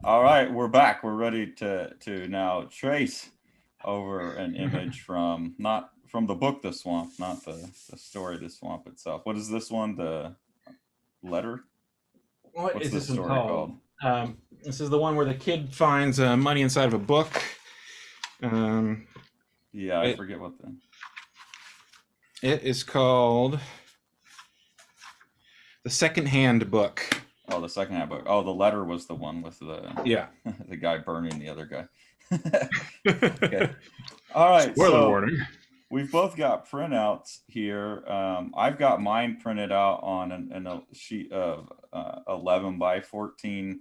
All right, we're back. We're ready to now trace over an image from not from the book The Swamp, not the story The Swamp itself. What is this one? The letter? What What's is this this one story called? called? This is the one where the kid finds money inside of a book. Um, Yeah, I it, forget what the it is called The Second-Hand Book. oh the second half book. Oh, the letter was the one with the Yeah. the guy burning the other guy. Okay. All right, Spoiler so warning. we've both got printouts here. I've got mine printed out on a sheet of 11 by 14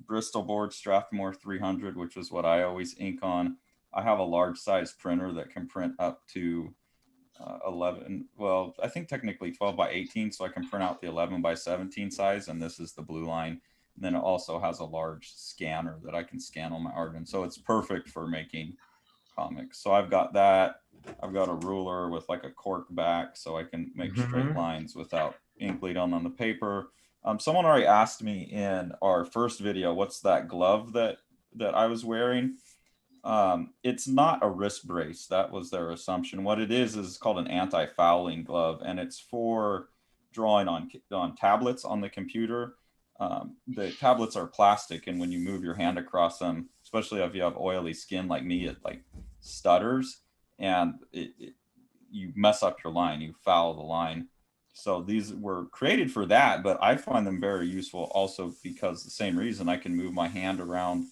Bristol board Strathmore 300, which is what I always ink on. I have a large size printer that can print up to 11. Well, I think technically 12 by 18, so I can print out the 11 by 17 size, and this is the blue line. And then it also has a large scanner that I can scan all my art in. So it's perfect for making comics. So I've got that. I've got a ruler with like a cork back so I can make straight lines without ink bleed on the paper. Someone already asked me in our first video, what's that glove that I was wearing? It's not a wrist brace. That was their assumption. What it is called an anti-fouling glove, and it's for drawing on tablets on the computer. The tablets are plastic, and when you move your hand across them, especially if you have oily skin like me, it like stutters, and you mess up your line. You foul the line. So these were created for that, but I find them very useful also because the same reason I can move my hand around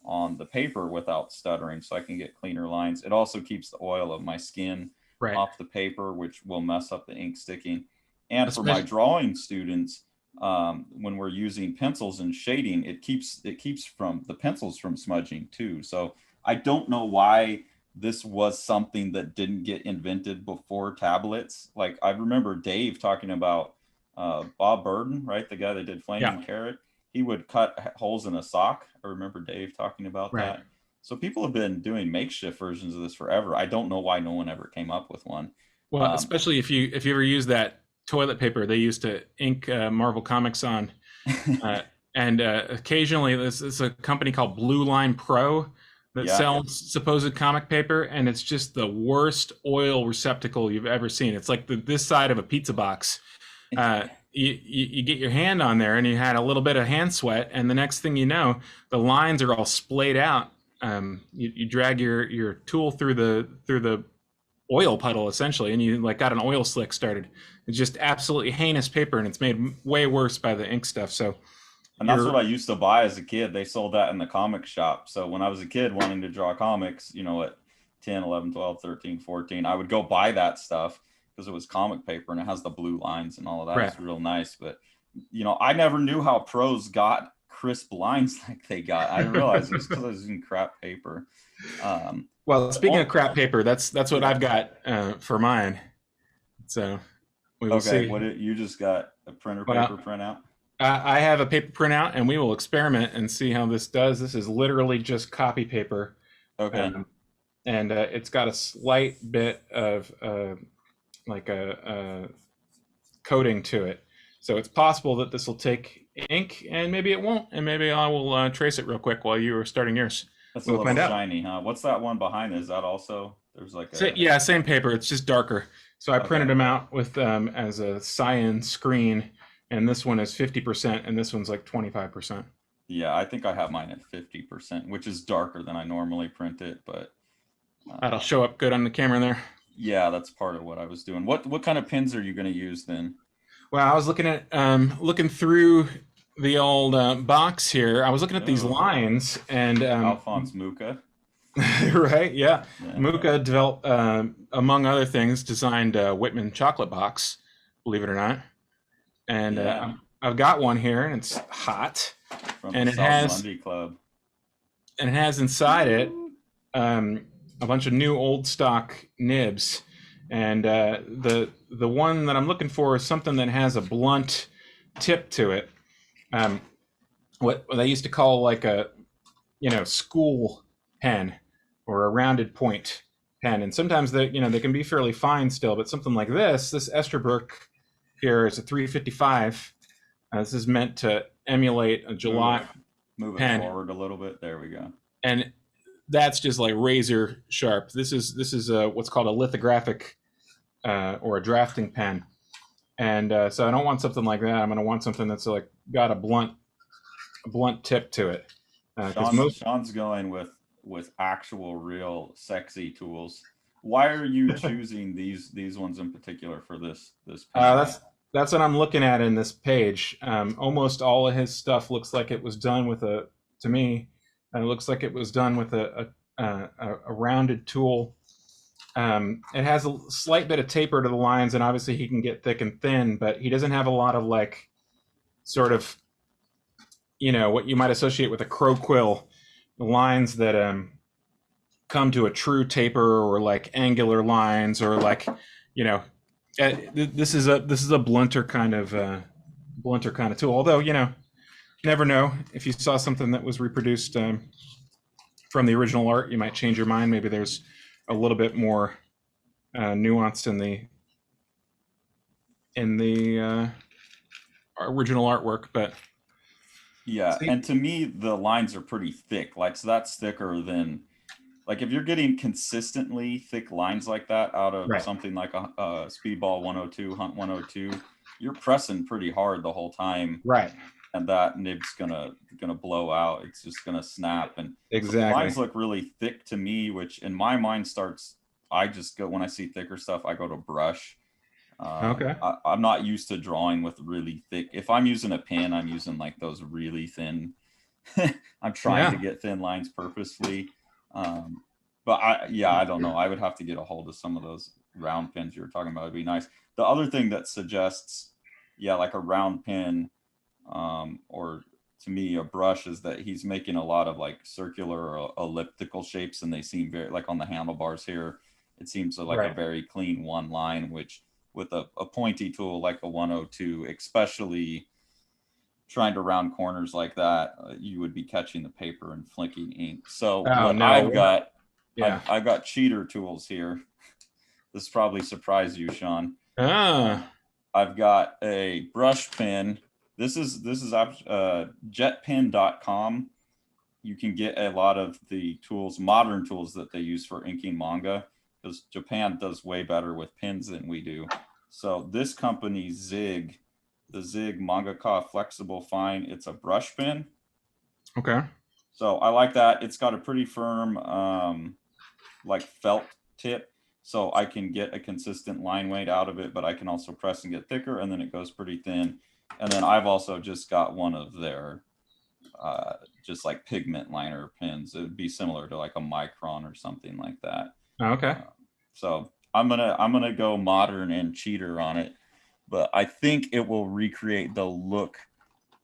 on the paper without stuttering, so I can get cleaner lines. It also keeps the oil of my skin Right. off the paper, which will mess up the ink sticking. And for my Especially, drawing students, when we're using pencils and shading, it keeps from the pencils from smudging too. So I don't know why this was something that didn't get invented before tablets. Like I remember Dave talking about Bob Burden, right? The guy that did yeah, Flaming Carrot. He would cut holes in a sock. I remember Dave talking about right. that. So people have been doing makeshift versions of this forever. I don't know why no one ever came up with one. Well, Um, especially if you ever use that toilet paper they used to ink Marvel comics on, uh, and occasionally this is a company called Blue Line Pro that yeah, sells supposed comic paper, and it's just the worst oil receptacle you've ever seen. It's like this side of a pizza box. You get your hand on there, and you had a little bit of hand sweat, and the next thing you know, the lines are all splayed out. You drag your tool through the oil puddle essentially, and you like got an oil slick started. It's just absolutely heinous paper, and it's made way worse by the ink stuff. So and that's you're what I used to buy as a kid. They sold that in the comic shop. So when I was a kid wanting to draw comics, at 10, 11, 12, 13, 14, I would go buy that stuff because it was comic paper and it has the blue lines and all of that. right. It's real nice. But, I never knew how pros got crisp lines like they got. I didn't realize it was because I was using crap paper. Well, speaking of Oh, crap paper, that's what yeah. I've got for mine. So we will Okay. see. You just got a printer paper Well, printout? I have a paper printout, and we will experiment and see how this does. This is literally just copy paper, Okay. um, and it's got a slight bit of like a coating to it. So it's possible that this will take ink, and maybe it won't, and maybe I will trace it real quick while you are starting yours. That's a We'll little find out. shiny, huh? What's that one behind? Is that also, there's like So, a, yeah, same paper. It's just darker. So I printed okay. them out with as a cyan screen, and this one is 50%, and this one's like 25%. Yeah, I think I have mine at 50%, which is darker than I normally print it, but That'll uh, show up good on the camera there. yeah, that's part of what I was doing. What kind of pins are you going to use then? Well, I was looking through the old box here. I was looking at these Oh, lines, and Alphonse Mucha. right, yeah, Yeah. Muka developed, among other things, designed Whitman chocolate box. Believe it or not, and Yeah, I've got one here, and it's hot, from the and it South has Monday Club. inside it a bunch of new old stock nibs, and the one that I'm looking for is something that has a blunt tip to it. Um, what they used to call like a school pen or a rounded point pen, and sometimes they can be fairly fine still, but something like this Esterbrook here is a 355. This is meant to emulate a Ooh, July. Move it pen, forward a little bit. There we go. and that's just like razor sharp. This is what's called a lithographic or a drafting pen, and so I don't want something like that. I'm going to want something that's like got a blunt tip to it. Sean's going with actual real sexy tools. Why are you choosing these ones in particular for this pen? That's what I'm looking at in this page. Almost all of his stuff looks like it was done with to me, it looks like it was done with a rounded tool. It has a slight bit of taper to the lines, and obviously he can get thick and thin, but he doesn't have a lot of like sort of, what you might associate with a crow quill, the lines that come to a true taper, or like angular lines, or like, this is a blunter kind of tool. Although, never know, if you saw something that was reproduced from the original art, you might change your mind. Maybe there's a little bit more nuance in the original artwork, but Yeah, and to me the lines are pretty thick. Like, so that's thicker than, like, if you're getting consistently thick lines like that out of right, something like a Speedball 102, Hunt 102, you're pressing pretty hard the whole time, right, and that nib's gonna blow out. It's just gonna snap. And so the exactly. lines look really thick to me, which in my mind starts. I just go, when I see thicker stuff, I go to brush. Okay. I'm not used to drawing with really thick. If I'm using a pen, I'm using like those really thin. I'm trying to Yeah. get thin lines purposefully. But I don't know. I would have to get a hold of some of those round pins you were talking about. It'd be nice. The other thing that suggests, like a round pin, or to me a brush, is that he's making a lot of like circular or elliptical shapes, and they seem very, like on the handlebars here, it seems like Right. a very clean one line, which with a pointy tool like a 102, especially trying to round corners like that, you would be catching the paper and flicking ink. So Oh what no. I've got, Yeah. I've got cheater tools here. This probably surprised you, Sean. I've got a brush pen. This is jetpen.com. You can get a lot of the tools, modern tools that they use for inking manga, because Japan does way better with pens than we do. So this company, Zig, the Zig Mangaka Flexible Fine, it's a brush pen. Okay. So I like that. It's got a pretty firm, like felt tip, so I can get a consistent line weight out of it, but I can also press and get thicker, and then it goes pretty thin. And then I've also just got one of their just like pigment liner pens. It would be similar to like a micron or something like that. Okay. So I'm gonna go modern and cheater on it, but I think it will recreate the look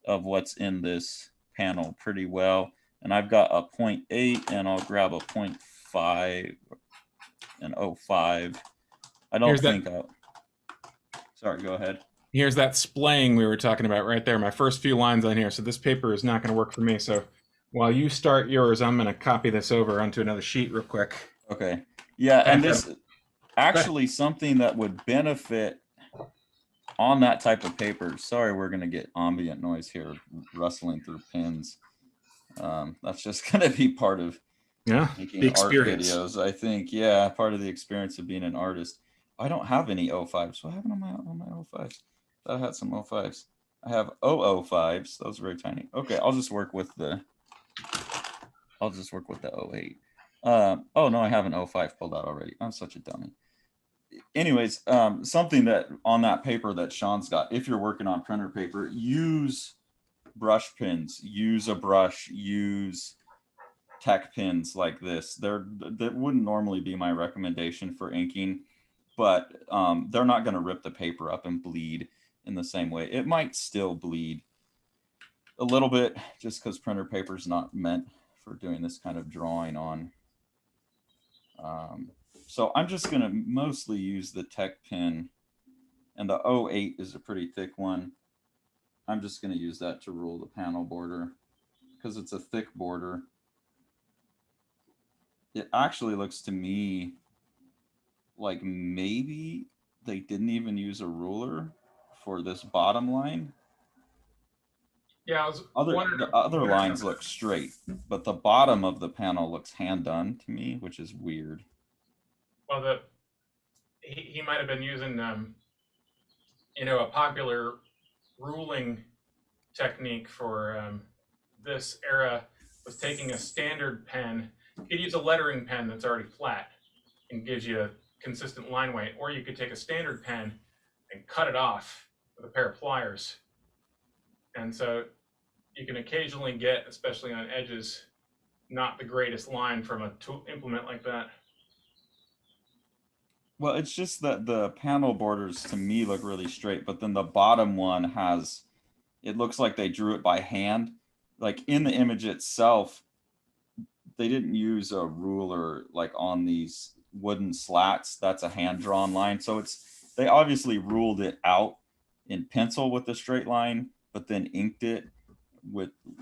of what's in this panel pretty well. And I've got a 0.8, and I'll grab a 0.5 and 0.5. I don't think sorry, go ahead. Here's that splaying we were talking about right there. My first few lines on here. So this paper is not going to work for me. So while you start yours, I'm going to copy this over onto another sheet real quick. Okay. Yeah, and this actually something that would benefit on that type of paper. Sorry, we're going to get ambient noise here, rustling through pins. That's just going to be part of making art videos, I think. Yeah, part of the experience of being an artist. I don't have any 05s. What happened on my 05s? I had some 05s. I have 005s. Those are very tiny. Okay, I'll just work with the 08. Oh no, I have an 05 pulled out already. I'm such a dummy. Anyways, something that on that paper that Sean's got, if you're working on printer paper, use brush pins, use a brush, use tech pins like this. That wouldn't normally be my recommendation for inking, but they're not going to rip the paper up and bleed in the same way. It might still bleed a little bit, just because printer paper is not meant for doing this kind of drawing on. So I'm just going to mostly use the tech pin, and the 08 is a pretty thick one. I'm just going to use that to rule the panel border because it's a thick border. It actually looks to me like maybe they didn't even use a ruler for this bottom line. Yeah, I was The other wondering. lines look straight, but the bottom of the panel looks hand done to me, which is weird. Well, he might have been using a popular ruling technique for this era was taking a standard pen. You could use a lettering pen that's already flat and gives you a consistent line weight, or you could take a standard pen and cut it off with a pair of pliers. And so you can occasionally get, especially on edges, not the greatest line from a tool implement like that. Well, it's just that the panel borders to me look really straight, but then the bottom one has, it looks like they drew it by hand. Like in the image itself, they didn't use a ruler like on these wooden slats. That's a hand drawn line. So they obviously ruled it out in pencil with the straight line, but then inked it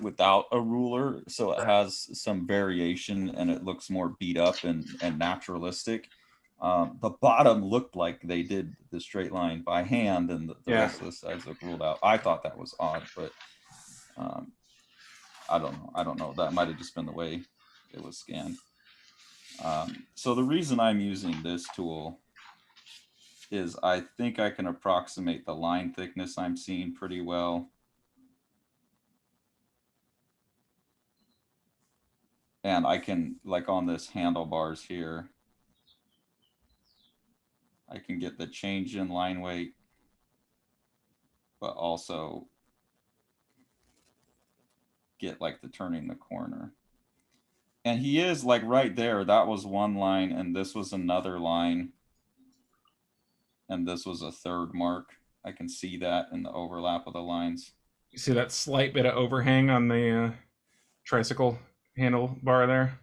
without a ruler. So it has some variation and it looks more beat up and naturalistic. The bottom looked like they did the straight line by hand, and the Yeah. rest of the sides look ruled out. I thought that was odd, but um, I don't know. I don't know. That might have just been the way it was scanned. So the reason I'm using this tool is I think I can approximate the line thickness I'm seeing pretty well. And I can, like on this handlebars here, I can get the change in line weight, but also get like the turning the corner. And he is like right there. That was one line, and this was another line. And this was a third mark. I can see that in the overlap of the lines. You see that slight bit of overhang on the tricycle handlebar there?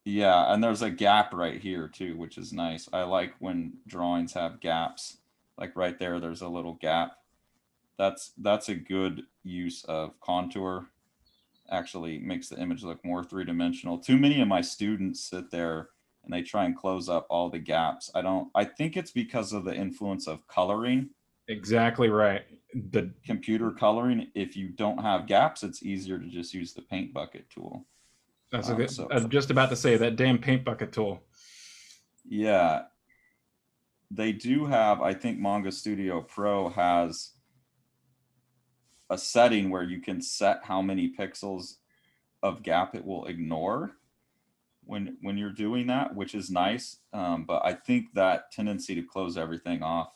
Yeah, and there's a gap right here too, which is nice. I like when drawings have gaps. Like right there, there's a little gap. That's a good use of contour. Actually makes the image look more three-dimensional. Too many of my students sit there and they try and close up all the gaps. I think it's because of the influence of coloring. Exactly right. The Computer coloring, if you don't have gaps, it's easier to just use the paint bucket tool. That's a good. So I'm just about to say that damn paint bucket tool. yeah, they do have, I think Manga Studio Pro has a setting where you can set how many pixels of gap it will ignore when you're doing that, which is nice. But I think that tendency to close everything off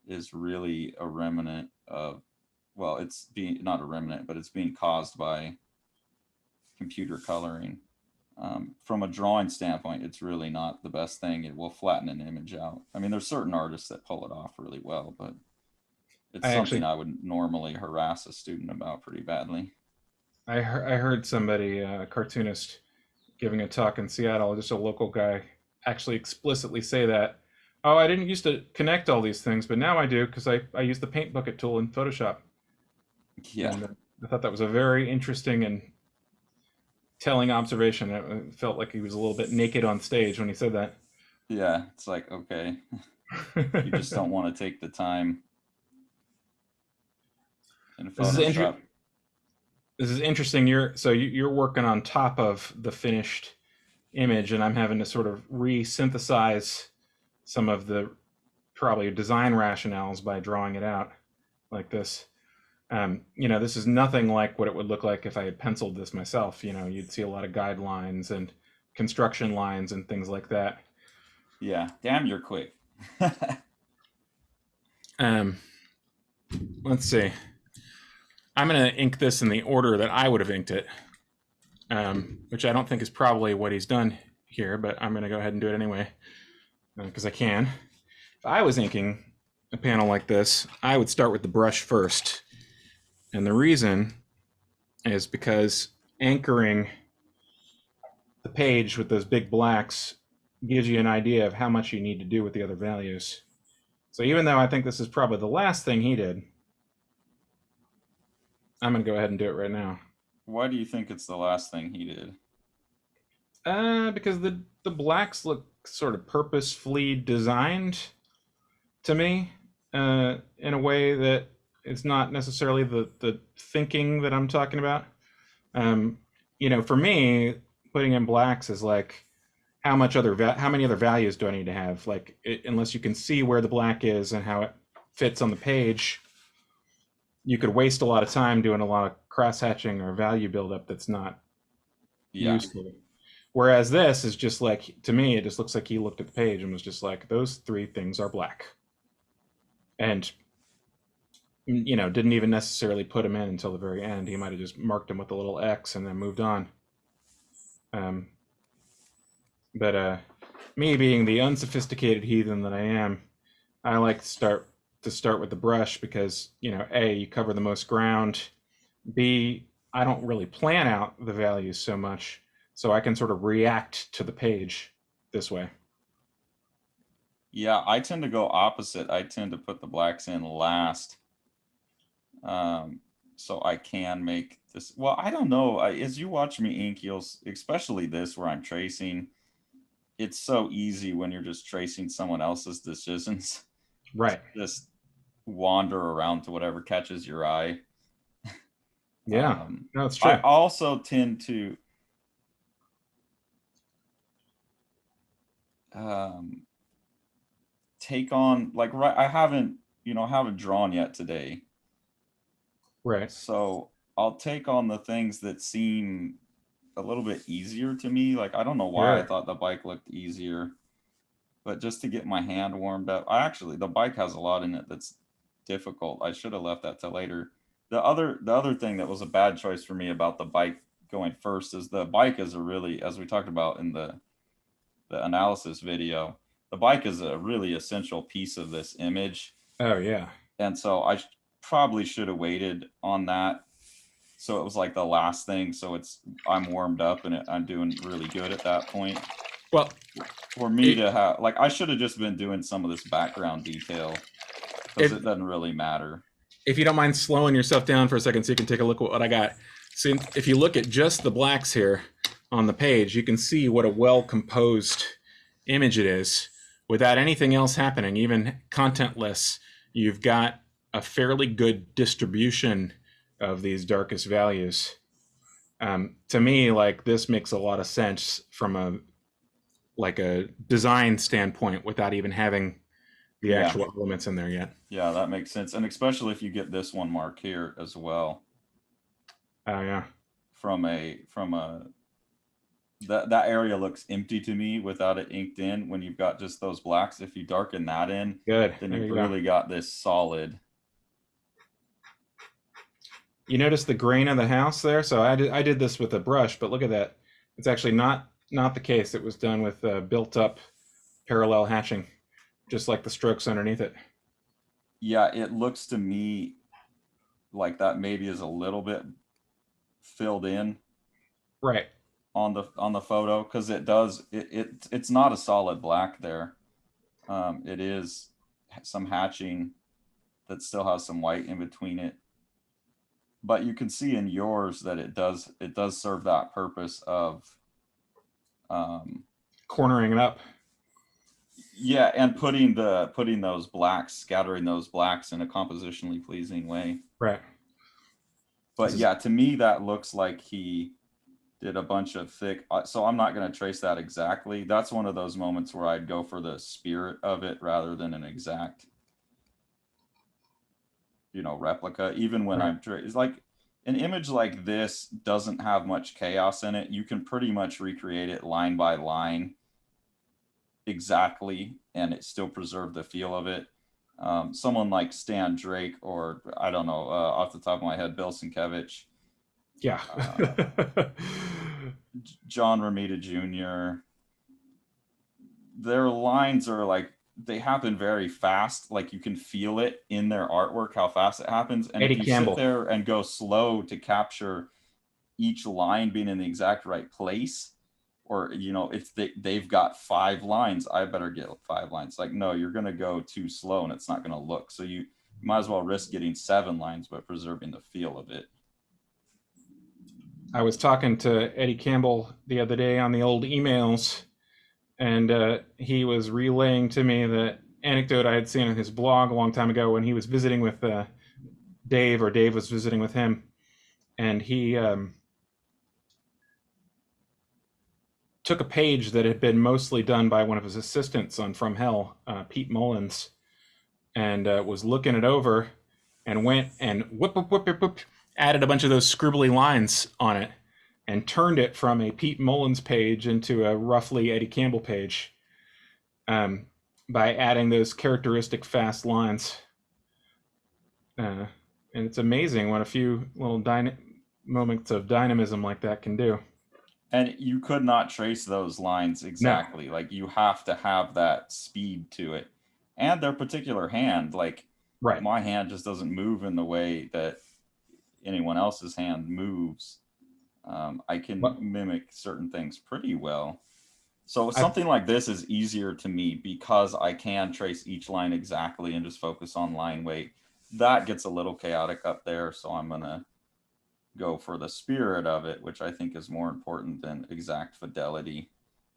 is really a remnant of, well, it's being not a remnant, but it's being caused by computer coloring. From a drawing standpoint, it's really not the best thing. It will flatten an image out. I mean, there's certain artists that pull it off really well, but it's something I would normally harass a student about pretty badly. I heard somebody, a cartoonist, giving a talk in Seattle, just a local guy, actually explicitly say that. Oh, I didn't used to connect all these things, but now I do because I use the paint bucket tool in Photoshop. Yeah. And I thought that was a very interesting and telling observation. It felt like he was a little bit naked on stage when he said that. Yeah, it's like, okay, you just don't want to take the time in Photoshop. This is interesting. You're working on top of the finished image, and I'm having to sort of re-synthesize some of the probably design rationales by drawing it out like this. This is nothing like what it would look like if I had penciled this myself. You'd see a lot of guidelines and construction lines and things like that. Yeah, damn, you're quick. Let's see. I'm going to ink this in the order that I would have inked it, which I don't think is probably what he's done here, but I'm going to go ahead and do it anyway because I can. If I was inking a panel like this, I would start with the brush first. And the reason is because anchoring the page with those big blacks gives you an idea of how much you need to do with the other values. So even though I think this is probably the last thing he did, I'm going to go ahead and do it right now. Why do you think it's the last thing he did? Because the blacks look sort of purposefully designed to me in a way that It's not necessarily the thinking that I'm talking about. Um, for me, putting in blacks is like how many other values do I need to have? Like, unless you can see where the black is and how it fits on the page, you could waste a lot of time doing a lot of cross hatching or value buildup that's not Yeah. useful. Whereas this is just like, to me, it just looks like he looked at the page and was just like, those three things are black. And, didn't even necessarily put them in until the very end. He might have just marked them with a little X and then moved on. But me being the unsophisticated heathen that I am, I like to start with the brush because, A, you cover the most ground. B, I don't really plan out the values so much, so I can sort of react to the page this way. Yeah, I tend to go opposite. I tend to put the blacks in last. So I can make this. Well, I don't know. As you watch me ink, especially this where I'm tracing, it's so easy when you're just tracing someone else's decisions. Right. Just wander around to whatever catches your eye. Yeah. No, it's true. I also tend to take on I haven't drawn yet today. Right. So I'll take on the things that seem a little bit easier to me. Like I don't know why I Sure. thought the bike looked easier, but just to get my hand warmed up. The bike has a lot in it that's difficult. I should have left that till later. The other thing that was a bad choice for me about the bike going first is the bike is a really, as we talked about in the analysis video, the bike is a really essential piece of this image. Oh, yeah. And so probably should have waited on that. So it was like the last thing. So I'm warmed up and I'm doing really good at that point. Well, for me to have, I should have just been doing some of this background detail because it doesn't really matter. If you don't mind slowing yourself down for a second so you can take a look at what I got. So if you look at just the blacks here on the page, you can see what a well-composed image it is without anything else happening, even contentless. You've got a fairly good distribution of these darkest values. To me, this makes a lot of sense from a design standpoint without even having the actual elements in there yet. Yeah, that makes sense. And especially if you get this one mark here as well. Oh, yeah. That area looks empty to me without it inked in. When you've got just those blacks, if you darken that in, good, then you've really got this solid. You notice the grain of the house there? So I did this with a brush, but look at that. It's actually not the case. It was done with built up parallel hatching, just like the strokes underneath it. Yeah, it looks to me like that maybe is a little bit filled in. Right. On the photo, because it's not a solid black there. It is some hatching that still has some white in between it. But you can see in yours that it does serve that purpose of cornering it up. Yeah, and putting those blacks, scattering those blacks in a compositionally pleasing way. Right. But yeah, to me that looks like he did a bunch of thick. So I'm not going to trace that exactly. That's one of those moments where I'd go for the spirit of it rather than an exact, replica. Even when it's like an image like this doesn't have much chaos in it. You can pretty much recreate it line by line exactly, and it still preserve the feel of it. Someone like Stan Drake, or I don't know, off the top of my head, Bill Sienkiewicz. Yeah. John Romita Jr. Their lines are they happen very fast. Like you can feel it in their artwork, how fast it happens. And Eddie if you Campbell. sit there and go slow to capture each line being in the exact right place, or, if they've got 5 lines, I better get 5 lines. No, you're going to go too slow and it's not going to look. So you might as well risk getting 7 lines, but preserving the feel of it. I was talking to Eddie Campbell the other day on the old emails, and he was relaying to me the anecdote I had seen on his blog a long time ago when he was visiting with Dave, or Dave was visiting with him, and he took a page that had been mostly done by one of his assistants on From Hell, Pete Mullins, and was looking it over, and went and whoop, added a bunch of those scribbly lines on it, and turned it from a Pete Mullins page into a roughly Eddie Campbell page, by adding those characteristic fast lines. And it's amazing what a few little moments of dynamism like that can do. And you could not trace those lines exactly. No. Like, you have to have that speed to it. And their particular hand, like, Right. my hand just doesn't move in the way that anyone else's hand moves. I can mimic certain things pretty well. So something like this is easier to me because I can trace each line exactly and just focus on line weight. That gets a little chaotic up there, so I'm going to go for the spirit of it, which I think is more important than exact fidelity.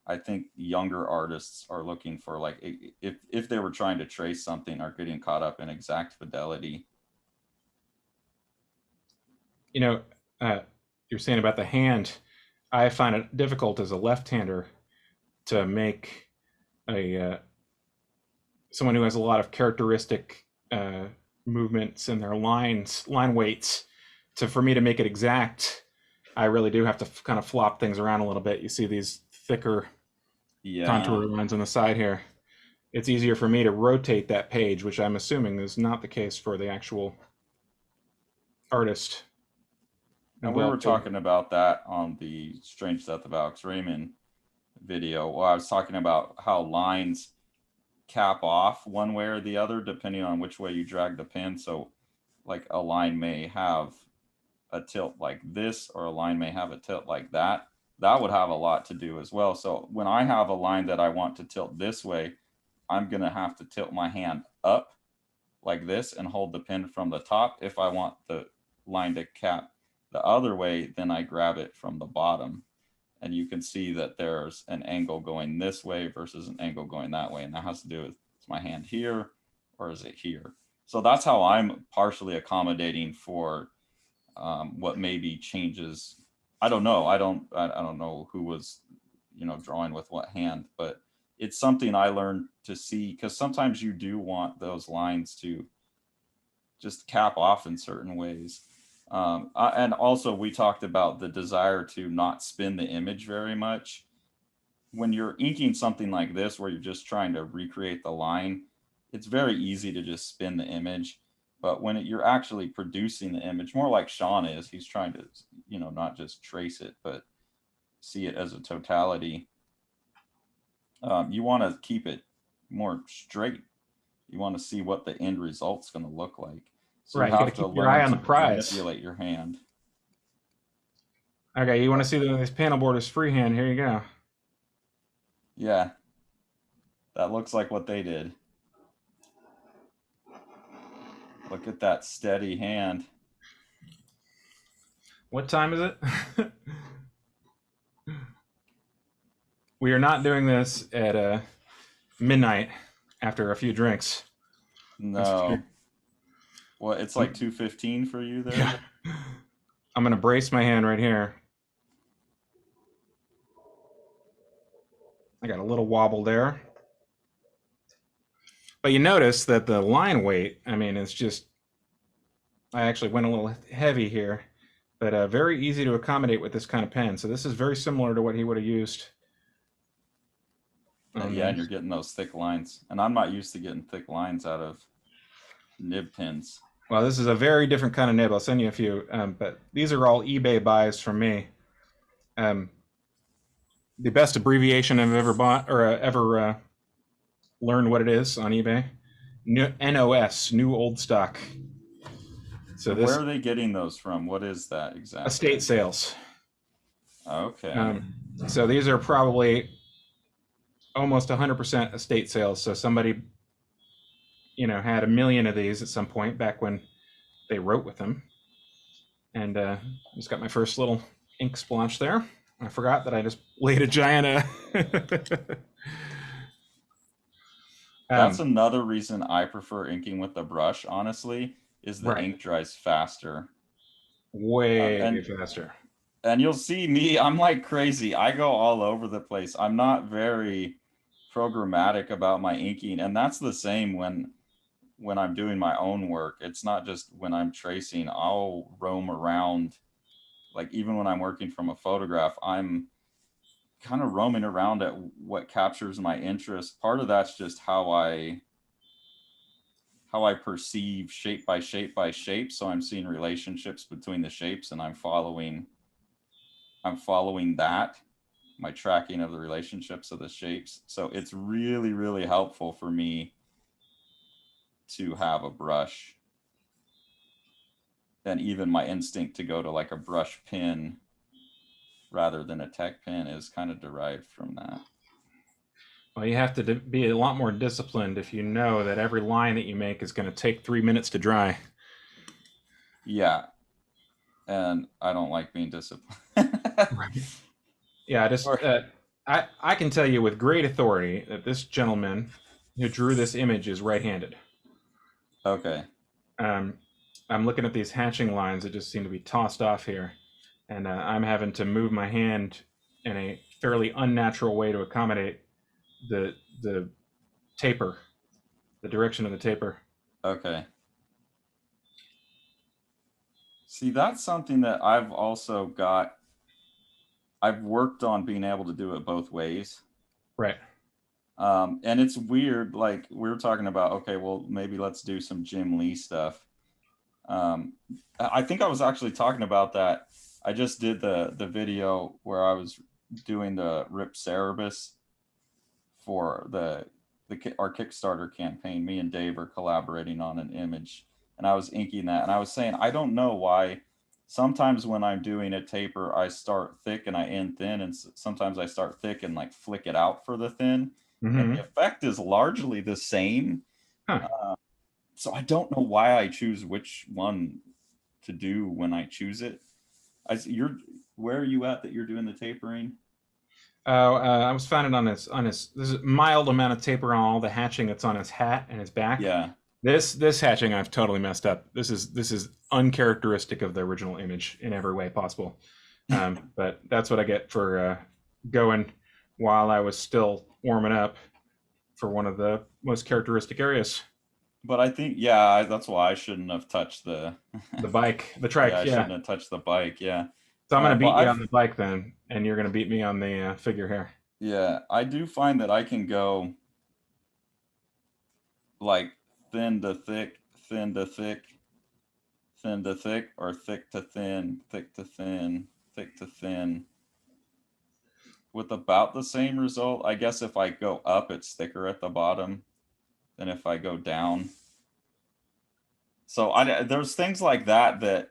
I think younger artists are looking for, like, if they were trying to trace something, are getting caught up in exact fidelity. You know, you're saying about the hand, I find it difficult as a left-hander to make someone who has a lot of characteristic movements in their line weights. For me to make it exact, I really do have to kind of flop things around a little bit. You see these thicker contour lines on the side here. It's easier for me to rotate that page, which I'm assuming is not the case for the actual artist. And we were talking about that on the Strange Death of Alex Raymond video. Well, I was talking about how lines cap off one way or the other depending on which way you drag the pen. So, like, a line may have a tilt like this, or a line may have a tilt like that. That would have a lot to do as well. So when I have a line that I want to tilt this way, I'm going to have to tilt my hand up like this and hold the pen from the top. If I want the line to cap the other way, then I grab it from the bottom. And you can see that there's an angle going this way versus an angle going that way. And that has to do with, is my hand here or is it here? So that's how I'm partially accommodating for what maybe changes. I don't know. I don't know who was, drawing with what hand, but it's something I learned to see, because sometimes you do want those lines to just cap off in certain ways. And also, we talked about the desire to not spin the image very much. When you're inking something like this, where you're just trying to recreate the line, it's very easy to just spin the image. But when you're actually producing the image, more like Sean is, he's trying to, not just trace it, but see it as a totality. You want to keep it more straight. You want to see what the end result's going to look like. So right, you have to keep your eye on the prize. Manipulate your hand. Okay, you want to see this panel board is freehand. Here you go. Yeah, that looks like what they did. Look at that steady hand. What time is it? We are not doing this at midnight after a few drinks. No. Well, it's like 2:15 for you there? Yeah. I'm going to brace my hand right here. I got a little wobble there. But you notice that the line weight, it's just, I actually went a little heavy here, but very easy to accommodate with this kind of pen. So this is very similar to what he would have used. Yeah, and you're getting those thick lines. And I'm not used to getting thick lines out of nib pens. Well, this is a very different kind of nib. I'll send you a few, but these are all eBay buys from me. The best abbreviation I've ever bought or ever learned what it is on eBay. NOS, New Old Stock. So where are they getting those from? What is that exactly? Estate sales. Okay. So these are probably almost 100% estate sales. So somebody, had 1 million of these at some point back when they wrote with them. And just got my first little ink splotch there. I forgot that I just laid a giant. That's another reason I prefer inking with the brush, honestly, is the Right. ink dries faster. Way And faster. you'll see me, I'm like crazy. I go all over the place. I'm not very programmatic about my inking, and that's the same when I'm doing my own work. It's not just when I'm tracing. I'll roam around, like even when I'm working from a photograph, I'm kind of roaming around at what captures my interest. Part of that's just how I perceive shape by shape by shape. So I'm seeing relationships between the shapes, and I'm following that, my tracking of the relationships of the shapes. So it's really, really helpful for me to have a brush. And even my instinct to go to like a brush pen rather than a tech pen is kind of derived from that. Well, you have to be a lot more disciplined if you know that every line that you make is going to take 3 minutes to dry. Yeah. And I don't like being disciplined. Right. Yeah, Or- I can tell you with great authority that this gentleman who drew this image is right-handed. okay. Um, I'm looking at these hatching lines that just seem to be tossed off here, and I'm having to move my hand in a fairly unnatural way to accommodate the taper, the direction of the taper. Okay. See, that's something that I've worked on being able to do it both ways. Right. And it's weird, like we were talking about, okay, well, maybe let's do some Jim Lee stuff. I think I was actually talking about that. I just did the video where I was doing the Rip Cerebus for our Kickstarter campaign. Me and Dave are collaborating on an image, and I was inking that, and I was saying I don't know why. Sometimes when I'm doing a taper, I start thick and I end thin, and sometimes I start thick and like flick it out for the thin, and the Mm-hmm. effect is largely the same. Huh. So I don't know why I choose which one to do when I choose it. You're where are you at that you're doing the tapering? I was finding on his. There's a mild amount of taper on all the hatching that's on his hat and his back. Yeah. This hatching I've totally messed up. This is uncharacteristic of the original image in every way possible. But that's what I get for going while I was still warming up for one of the most characteristic areas. But I think, yeah, that's why I shouldn't have touched the The bike, the yeah, trike, I yeah. shouldn't have touched the bike. Yeah. So I'm gonna But beat you on the bike then, and you're gonna beat me on the figure here. yeah, I do find that I can go like thin to thick, thin to thick, thin to thick, or thick to thin, thick to thin, thick to thin with about the same result. I guess if I go up, it's thicker at the bottom than if I go down. So there's things like that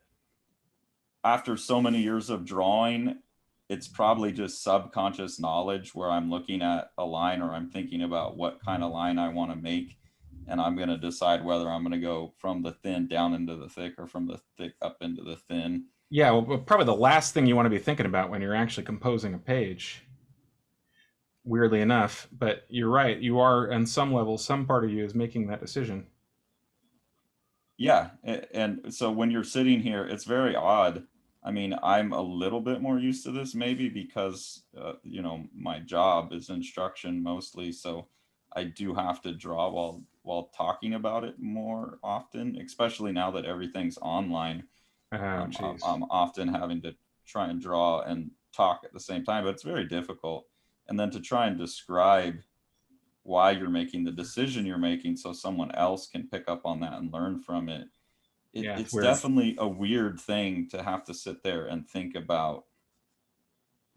after so many years of drawing, it's probably just subconscious knowledge where I'm looking at a line or I'm thinking about what kind of line I want to make. And I'm going to decide whether I'm going to go from the thin down into the thick or from the thick up into the thin. Yeah, well, probably the last thing you want to be thinking about when you're actually composing a page. Weirdly enough, but you're right. You are, on some level, some part of you is making that decision. Yeah. And so when you're sitting here, it's very odd. I mean, I'm a little bit more used to this maybe because, my job is instruction mostly. So I do have to draw while talking about it more often, especially now that everything's online. Oh, I'm, jeez. I'm often having to try and draw and talk at the same time, but it's very difficult. And then to try and describe why you're making the decision you're making so someone else can pick up on that and learn from it. Yeah, it's It's weird. definitely a weird thing to have to sit there and think about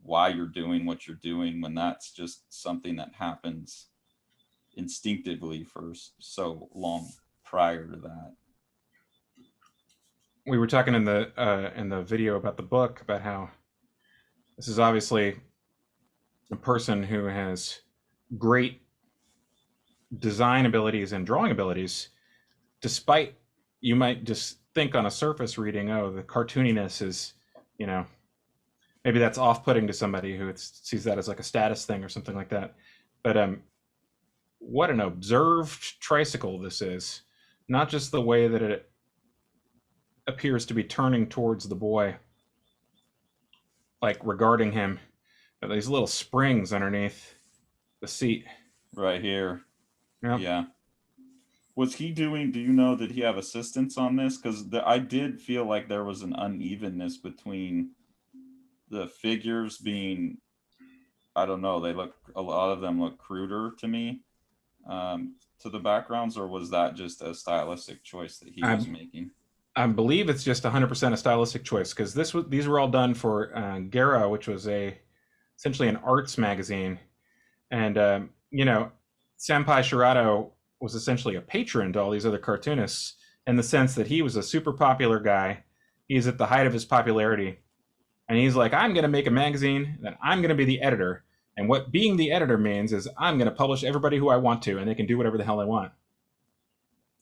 why you're doing what you're doing when that's just something that happens instinctively for so long prior to that. We were talking in the video about the book about how this is obviously a person who has great design abilities and drawing abilities, despite you might just think on a surface reading, oh, the cartooniness is, you know, maybe that's off-putting to somebody who sees that as like a status thing or something like that. But what an observed tricycle this is! Not just the way that it appears to be turning towards the boy, like regarding him. These little springs underneath the seat. Right here. Yep. Yeah. Was he doing, do you know, did he have assistance on this? Because I did feel like there was an unevenness between the figures being, I don't know, a lot of them look cruder to me, to the backgrounds, or was that just a stylistic choice that he was making? I believe it's just 100% a stylistic choice, because these were all done for Gera, which was essentially an arts magazine, and Senpai Shirato was essentially a patron to all these other cartoonists in the sense that he was a super popular guy. He's at the height of his popularity, and he's like, I'm going to make a magazine, then I'm going to be the editor. And what being the editor means is I'm going to publish everybody who I want to, and they can do whatever the hell they want.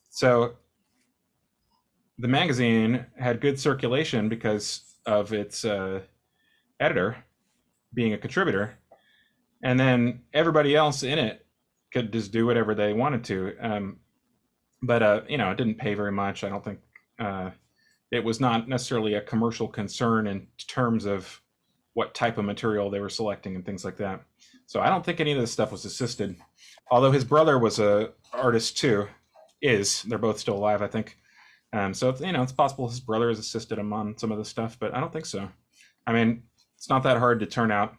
So the magazine had good circulation because of its editor being a contributor, and then everybody else in it could just do whatever they wanted to. But it didn't pay very much. I don't think it was not necessarily a commercial concern in terms of what type of material they were selecting and things like that. So I don't think any of this stuff was assisted. Although his brother was a artist too. They're both still alive, I think. So it's possible his brother has assisted him on some of this stuff, but I don't think so. I mean, it's not that hard to turn out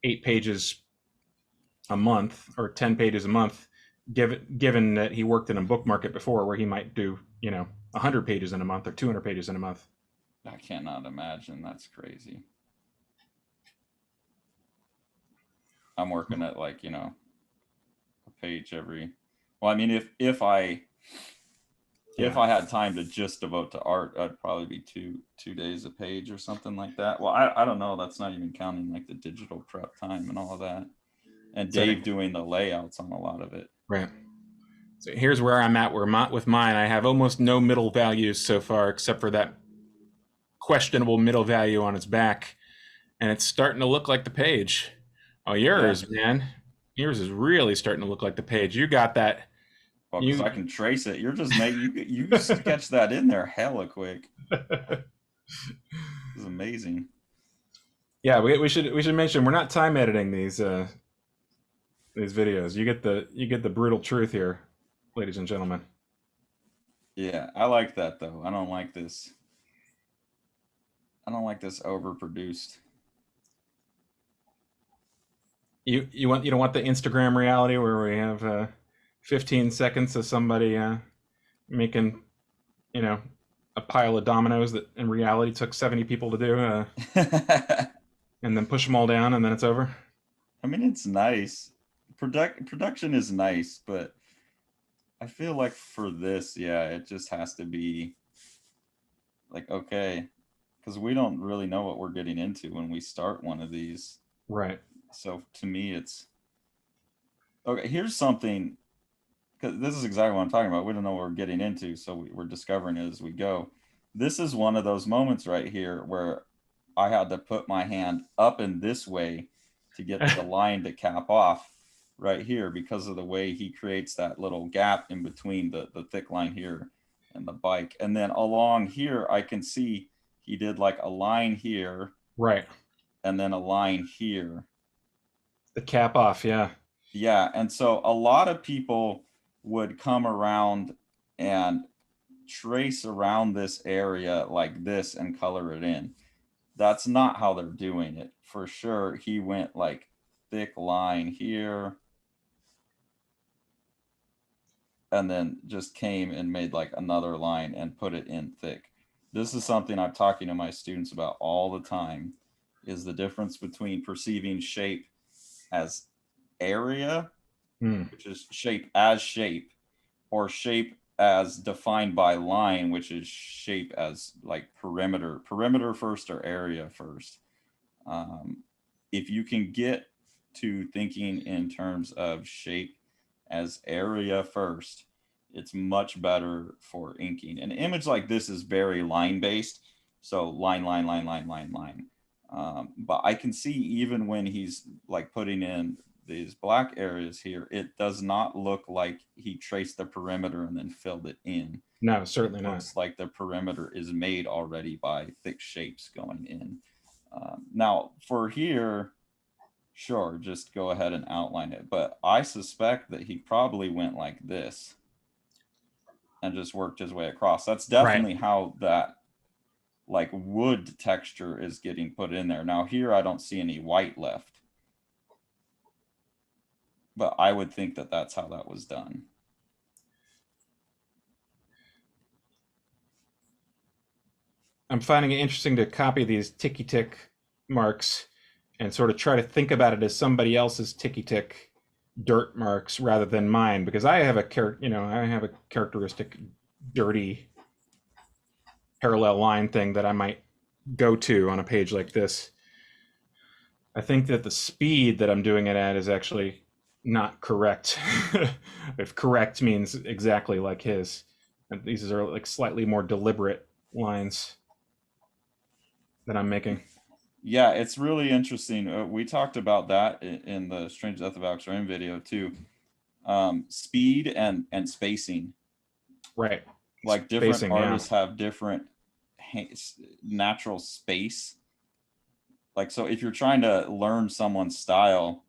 8 pages a month or 10 pages a month, given that he worked in a book market before where he might do 100 pages in a month or 200 pages in a month. I cannot imagine. That's crazy. I'm working at a page every. Well, I mean, if I had time to just devote to art, I'd probably be two days a page or something like that. Well, I don't know. That's not even counting like the digital prep time and all of that, and Dave doing the layouts on a lot of it. Right. So here's where I'm at. With mine, I have almost no middle values so far, except for that questionable middle value on its back, and it's starting to look like the page. Oh, yours, man. Yours is really starting to look like the page. You got that. Well, because I can trace it. You're just you sketch that in there hella quick. It's amazing. Yeah, we should mention we're not time editing these videos. You get the brutal truth here, ladies and gentlemen. Yeah, I like that though. I don't like this overproduced. You don't want the Instagram reality where we have 15 seconds of somebody making a pile of dominoes that in reality took 70 people to do, and then push them all down and then it's over. I mean, it's nice. Production is nice, but I feel like for this, it just has to be like, okay, because we don't really know what we're getting into when we start one of these. Right. So to me, it's okay. Here's something, because this is exactly what I'm talking about. We don't know what we're getting into, so we're discovering it as we go. This is one of those moments right here where I had to put my hand up in this way to get the line to cap off right here because of the way he creates that little gap in between the thick line here and the bike. And then along here, I can see he did like a line here. Right. And then a line here. The cap off, yeah. Yeah, and so a lot of people would come around and trace around this area like this and color it in. That's not how they're doing it. For sure, he went like thick line here and then just came and made like another line and put it in thick. This is something I'm talking to my students about all the time, is the difference between perceiving shape as area, which is shape as shape, or shape as defined by line, which is shape as like perimeter first or area first. If you can get to thinking in terms of shape as area first, it's much better for inking. An image like this is very line based, so line. But I can see even when he's like putting in these black areas here, it does not look like he traced the perimeter and then filled it in. No, certainly It not. looks like the perimeter is made already by thick shapes going in. Now for here, sure, just go ahead and outline it. But I suspect that he probably went like this and just worked his way across. That's definitely how that like wood texture is getting put in there. Now here I don't see any white left, but I would think that that's how that was done. I'm finding it interesting to copy these ticky tick marks and sort of try to think about it as somebody else's ticky tick dirt marks rather than mine, because I have a characteristic dirty parallel line thing that I might go to on a page like this. I think that the speed that I'm doing it at is actually not correct. If correct means exactly like his. And these are like slightly more deliberate lines that I'm making. Yeah, it's really interesting. We talked about that in the Strange Death of Alex Raymond video too. Speed and spacing. Right. Like different Spacing, artists have different natural space. Like, so if you're trying to learn someone's style,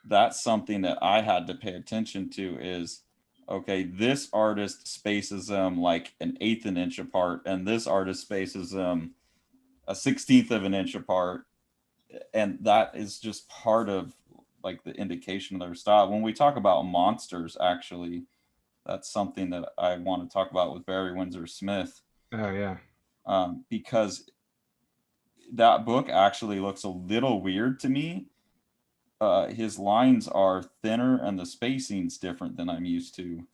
that's something that I had to pay attention to is, okay, this artist spaces them like an eighth of an inch apart, and this artist spaces them a 16th of an inch apart. And that is just part of like the indication of their style. When we talk about monsters, actually, that's something that I want to talk about with Barry Windsor Smith. Oh yeah. Because that book actually looks a little weird to me. His lines are thinner and the spacing's different than I'm used to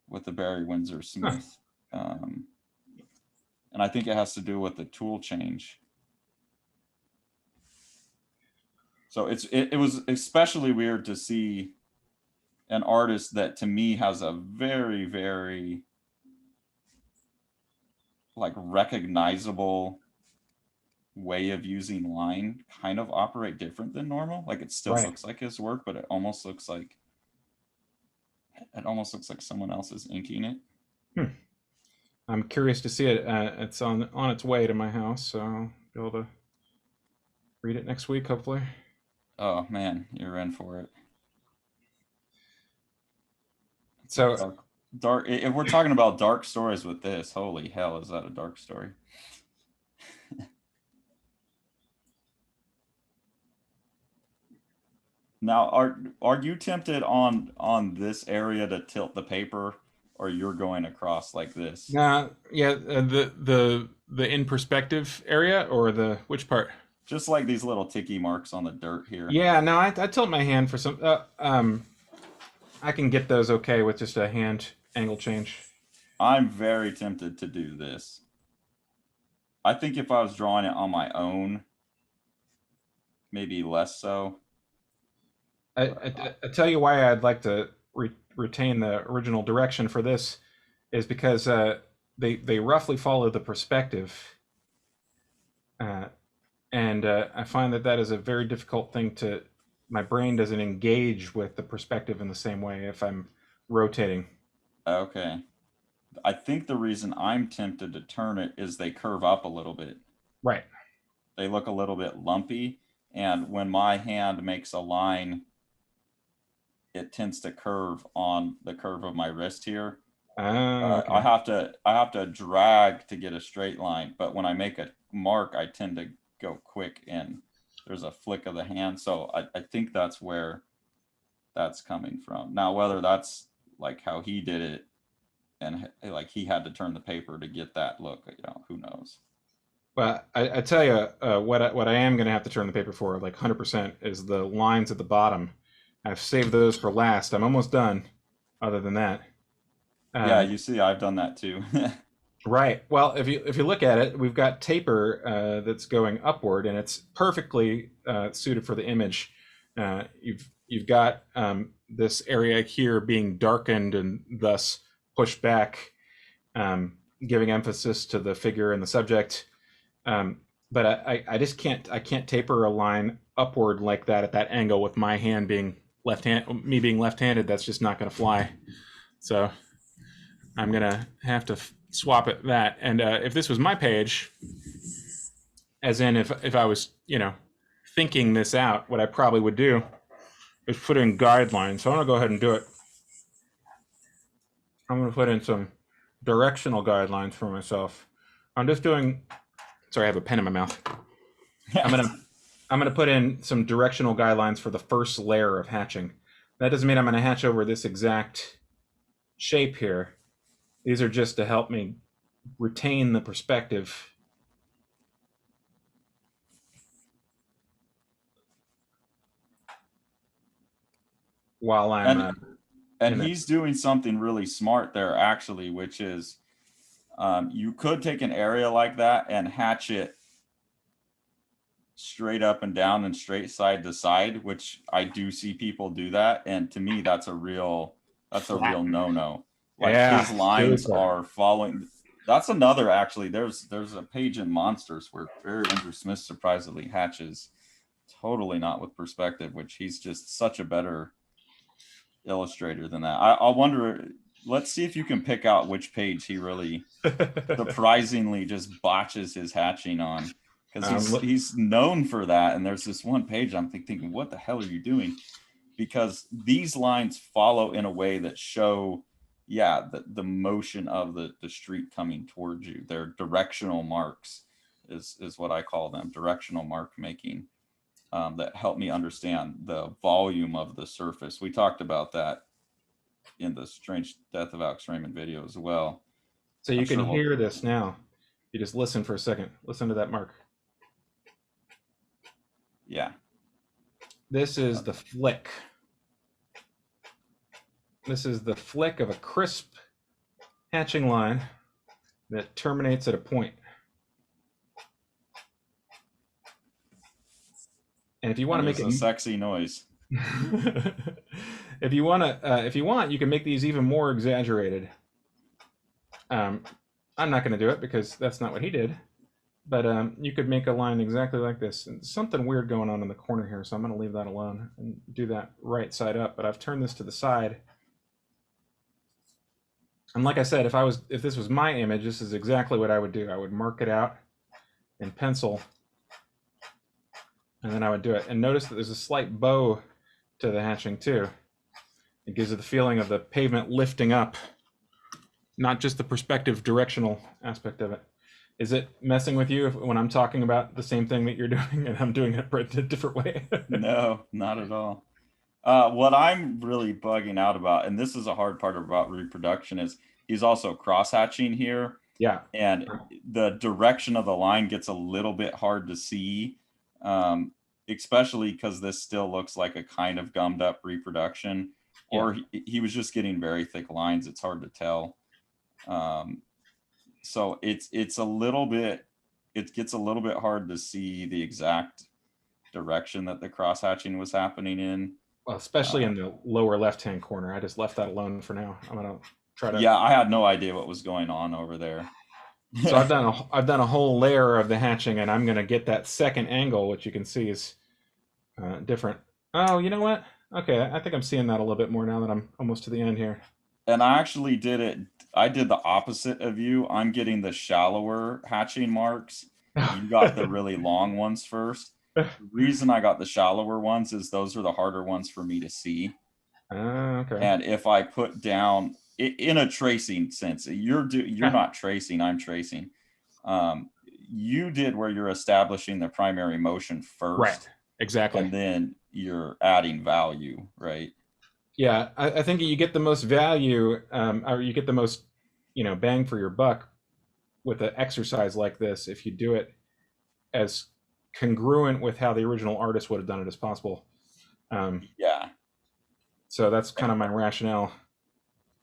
with the Barry Windsor Smith. And I think it has to do with the tool change. So it was especially weird to see an artist that to me has a very, very like recognizable way of using line kind of operate different than normal. Like it still looks like his work, but it almost looks like someone else is inking it. I'm curious to see it. It's on its way to my house, so I'll be able to read it next week, hopefully. Oh man, you're in for it. It's So dark. If we're talking about dark stories with this, holy hell, is that a dark story? Now, are you tempted on this area to tilt the paper, or you're going across like this? yeah, the in perspective area, or the which part? Just like these little ticky marks on the dirt here. Yeah, no, I tilt my hand for some. I can get those okay with just a hand angle change. I'm very tempted to do this. I think if I was drawing it on my own, maybe less so. I tell you why I'd like to retain the original direction for this is because they roughly follow the perspective, and I find that is a very difficult thing to. My brain doesn't engage with the perspective in the same way if I'm rotating. Okay. I think the reason I'm tempted to turn it is they curve up a little bit. Right. They look a little bit lumpy, and when my hand makes a line, it tends to curve on the curve of my wrist here. Okay. I have to drag to get a straight line, but when I make a mark, I tend to go quick and there's a flick of the hand. So I think that's where that's coming from. Now, whether that's like how he did it and like he had to turn the paper to get that look, who knows? Well, I tell you what I am going to have to turn the paper for, like 100%, is the lines at the bottom. I've saved those for last. I'm almost done. Other than that, yeah, you see, I've done that too. Right. Well, if you look at it, we've got taper that's going upward, and it's perfectly suited for the image. You've got this area here being darkened and thus pushed back, giving emphasis to the figure and the subject. But I just can't taper a line upward like that at that angle with my hand being me being left-handed. That's just not going to fly. So I'm going to have to swap it that. And if this was my page, as in if I was, thinking this out, what I probably would do is put in guidelines. So I'm going to go ahead and do it. I'm going to put in some directional guidelines for myself. I'm just doing, sorry, I have a pen in my mouth. I'm going to put in some directional guidelines for the first layer of hatching. That doesn't mean I'm going to hatch over this exact shape here. These are just to help me retain the perspective. While I'm and he's doing something really smart there, actually, which is you could take an area like that and hatch it straight up and down and straight side to side, which I do see people do that, and to me that's a real no-no. Like, his lines are following. That's another, actually, there's a page in Monsters where Raymond Smith surprisingly hatches totally not with perspective, which he's just such a better illustrator than that. I wonder, let's see if you can pick out which page he really surprisingly just botches his hatching on, because he's known for that. And there's this one page I'm thinking, what the hell are you doing? Because these lines follow in a way that show, the motion of the street coming towards you. They're directional marks, is what I call them, directional mark making, that help me understand the volume of the surface. We talked about that in the Strange Death of Alex Raymond video as well. So you can hear this now. You just listen for a second. Listen to that mark. Yeah. This is the flick. This is the flick of a crisp hatching line that terminates at a point. And if you want to make it a sexy noise, if you want, you can make these even more exaggerated. I'm not going to do it because that's not what he did. But you could make a line exactly like this. And something weird going on in the corner here, so I'm going to leave that alone and do that right side up. But I've turned this to the side. And like I said, if this was my image, this is exactly what I would do. I would mark it out in pencil, and then I would do it. And notice that there's a slight bow to the hatching too. It gives it the feeling of the pavement lifting up, not just the perspective directional aspect of it. Is it messing with you when I'm talking about the same thing that you're doing and I'm doing it a different way? No, not at all. What I'm really bugging out about, and this is a hard part about reproduction, is he's also cross-hatching here. Yeah. And the direction of the line gets a little bit hard to see, especially because this still looks like a kind of gummed up reproduction. Yeah. Or he was just getting very thick lines. It's hard to tell. So it's a little bit, it gets a little bit hard to see the exact direction that the cross hatching was happening in. Well, especially in the lower left-hand corner. I just left that alone for now. I'm gonna try to. Yeah, I had no idea what was going on over there. So I've done a whole layer of the hatching, and I'm gonna get that second angle, which you can see is different. Oh, you know what? Okay, I think I'm seeing that a little bit more now that I'm almost to the end here. And I actually did it. I did the opposite of you. I'm getting the shallower hatching marks. You got the really long ones first. The reason I got the shallower ones is those are the harder ones for me to see. Okay. And if I put down in a tracing sense, you're not tracing, I'm tracing. You did where you're establishing the primary motion first. Right. Exactly. And then you're adding value, right? Yeah, I think you get the most value, or you get the most, bang for your buck with an exercise like this if you do it as congruent with how the original artist would have done it as possible. Yeah. So that's kind of my rationale.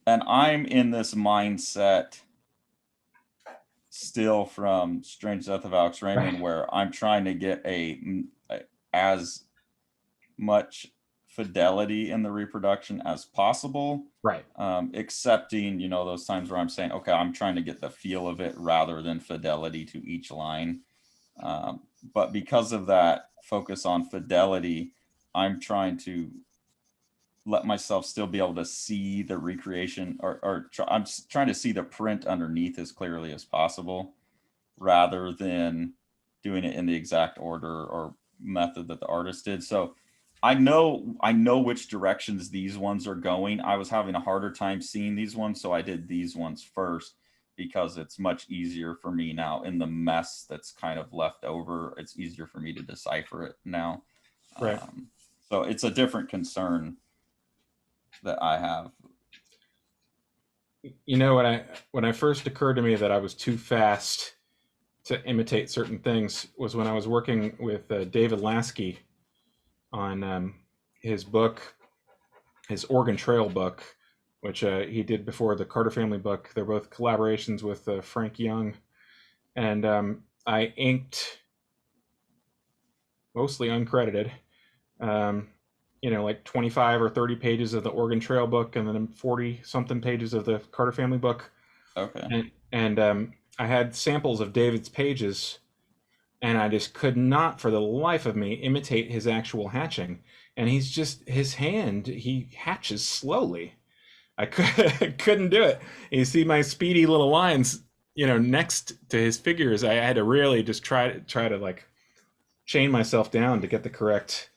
And I'm in this mindset still from Strange Death of Alex Raymond, where I'm trying to get as much fidelity in the reproduction as possible, right? Accepting those times where I'm saying, okay, I'm trying to get the feel of it rather than fidelity to each line. but because of that focus on fidelity, I'm trying to let myself still be able to see the recreation, I'm trying to see the print underneath as clearly as possible, rather than doing it in the exact order or method that the artist did. So I know which directions these ones are going. I was having a harder time seeing these ones, so I did these ones first because it's much easier for me now in the mess that's kind of left over. It's easier for me to decipher it now. Right. So it's a different concern that I have. You know, when I first occurred to me that I was too fast to imitate certain things was when I was working with David Lasky on his book, his Oregon Trail book, which he did before the Carter Family book. They're both collaborations with Frank Young, and I inked, mostly uncredited, like 25 or 30 pages of the Oregon Trail book, and then 40 something pages of the Carter Family book. Okay. And I had samples of David's pages, and I just could not, for the life of me, imitate his actual hatching. And his hand, he hatches slowly. I couldn't do it. You see my speedy little lines, next to his figures. I had to really just try to like chain myself down to get the correct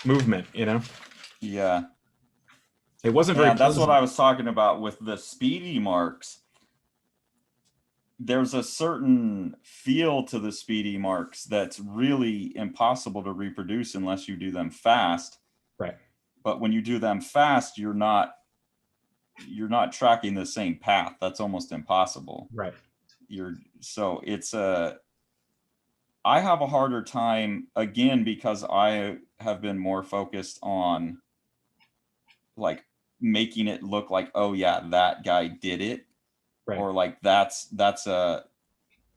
movement. Yeah. It wasn't very. That's what I was talking about with the speedy marks. There's a certain feel to the speedy marks that's really impossible to reproduce unless you do them fast. Right. But when you do them fast, you're not tracking the same path. That's almost impossible. Right. I have a harder time, again, because I have been more focused on like making it look like, oh yeah, that guy did it. Right. Or like that's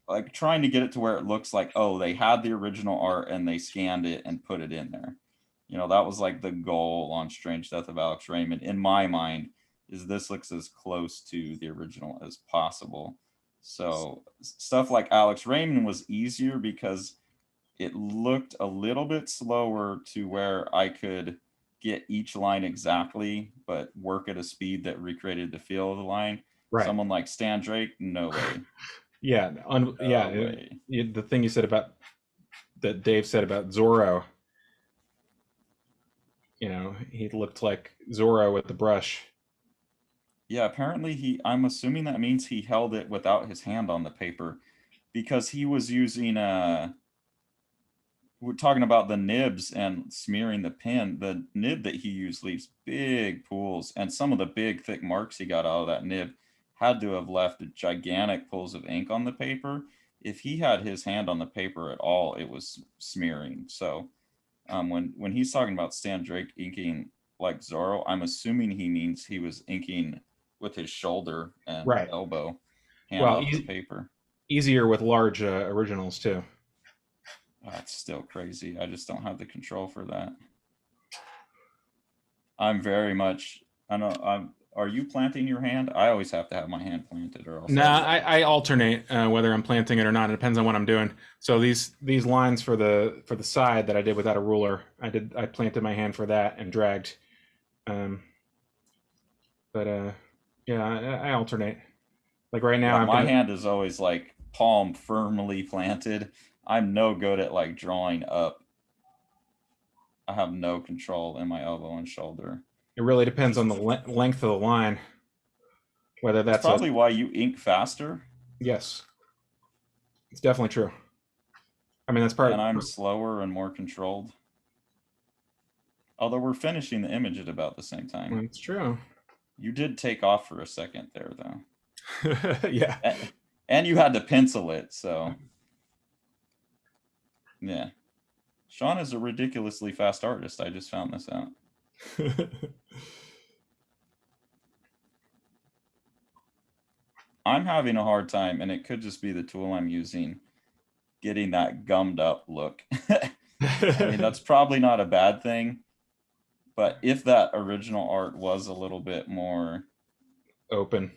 like trying to get it to where it looks like, oh, they had the original art and they scanned it and put it in there. That was like the goal on Strange Death of Alex Raymond, in my mind, is this looks as close to the original as possible. So stuff like Alex Raymond was easier because it looked a little bit slower to where I could get each line exactly, but work at a speed that recreated the feel of the line. Right. Someone like Stan Drake, no way. Yeah. The thing you said about that Dave said about Zorro, he looked like Zorro with the brush. Yeah, apparently I'm assuming that means he held it without his hand on the paper, because he was using we're talking about the nibs and smearing the pen. The nib that he used leaves big pools, and some of the big thick marks he got out of that nib had to have left gigantic pools of ink on the paper. If he had his hand on the paper at all, it was smearing. So when he's talking about Stan Drake inking like Zorro, I'm assuming he means he was inking with his shoulder and elbow, hand off the paper. Easier with large originals too. That's still crazy. I just don't have the control for that. I'm very much. I know. Are you planting your hand? I always have to have my hand planted, or else. Nah, I alternate whether I'm planting it or not. It depends on what I'm doing. So these lines for the side that I did without a ruler, I planted my hand for that and dragged. Yeah, I alternate. Like right now, my hand is always like palm firmly planted. I'm no good at like drawing up. I have no control in my elbow and shoulder. It really depends on the length of the line. Whether that's probably why you ink faster. Yes, it's definitely true. I mean, that's part. And I'm slower and more controlled. Although we're finishing the image at about the same time. That's true. You did take off for a second there, though. Yeah. And you had to pencil it, so. Yeah. Sean is a ridiculously fast artist. I just found this out. I'm having a hard time, and it could just be the tool I'm using, getting that gummed up look. I mean, that's probably not a bad thing, but if that original art was a little bit more open,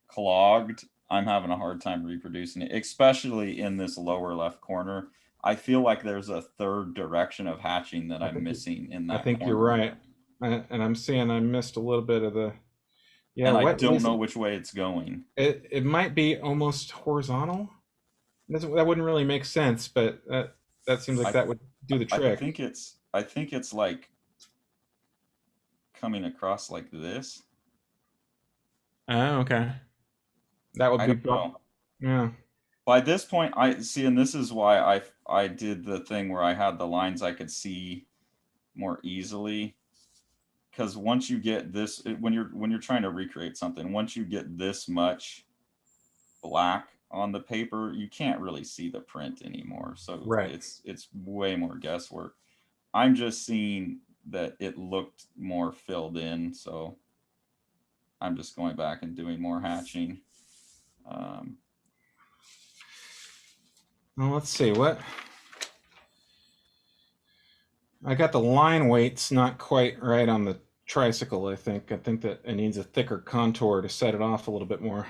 clogged, I'm having a hard time reproducing it, especially in this lower left corner. I feel like there's a third direction of hatching that I'm missing in I that think you're corner. right. And I'm seeing I missed a little bit of the, yeah, And I what don't is know it? which way it's going. It might be almost horizontal. That wouldn't really make sense, but that seems like I that would do the trick. I think it's like coming across like this. Oh, okay. That would I be, don't know. yeah. By this point, I see, and this is why I did the thing where I had the lines I could see more easily. Because once you get this, when you're trying to recreate something, once you get this much black on the paper, you can't really see the print anymore. So Right. it's way more guesswork. I'm just seeing that it looked more filled in, so I'm just going back and doing more hatching. Well, let's see what. I got the line weights not quite right on the tricycle. I think that it needs a thicker contour to set it off a little bit more.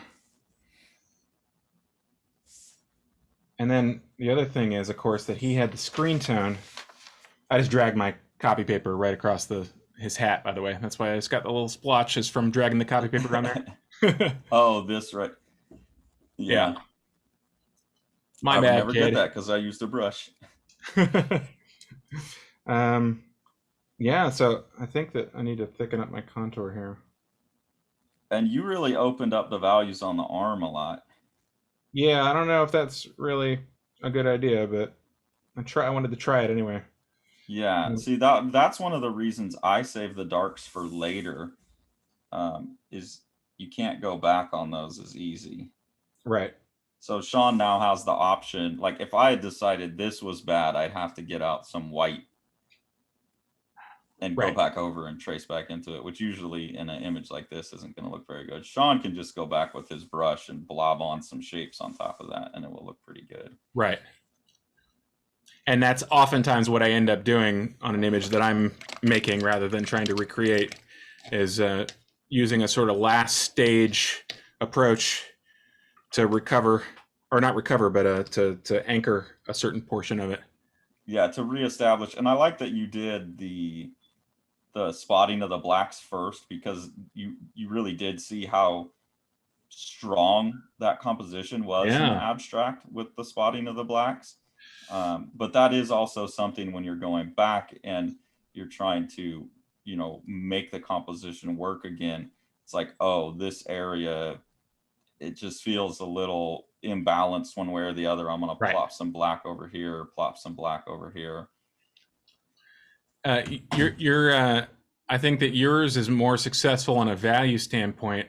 And then the other thing is, of course, that he had the screen tone. I just dragged my copy paper right across his hat, by the way. That's why I just got the little splotches from dragging the copy paper around there. Oh, this right. Yeah. Yeah. My I would bad, never kid. get that because I used a brush. um, yeah, so I think that I need to thicken up my contour here. And you really opened up the values on the arm a lot. Yeah, I don't know if that's really a good idea, but I wanted to try it anyway. Yeah, Mm. see that's one of the reasons I save the darks for later. Is you can't go back on those as easy. Right. So Sean now has the option. Like if I had decided this was bad, I'd have to get out some white and go Right. back over and trace back into it, which usually in an image like this isn't going to look very good. Sean can just go back with his brush and blob on some shapes on top of that, and it will look pretty good. Right. And that's oftentimes what I end up doing on an image that I'm making rather than trying to recreate, is using a sort of last stage approach to recover, or not recover, but to anchor a certain portion of it. Yeah, to reestablish. And I like that you did the spotting of the blacks first, because you really did see how strong that composition was in the Yeah. abstract with the spotting of the blacks. But that is also something when you're going back and you're trying to, make the composition work again. It's like, oh, this area, it just feels a little imbalanced one way or the other. I'm going to Right. plop some black over here, plop some black over here. I think that yours is more successful on a value standpoint,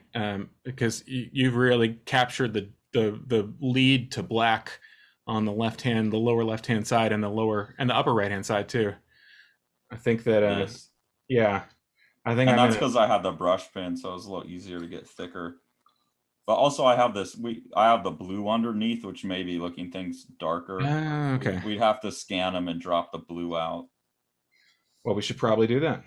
because you've really captured the lead to black on the lower left hand side, and the upper right hand side too. I think that This, yeah, I think and I'm that's gonna. because I had the brush pen, so it's a little easier to get thicker. But also I have I have the blue underneath, which may be looking things darker. Okay. We'd have to scan them and drop the blue out. Well, we should probably do that.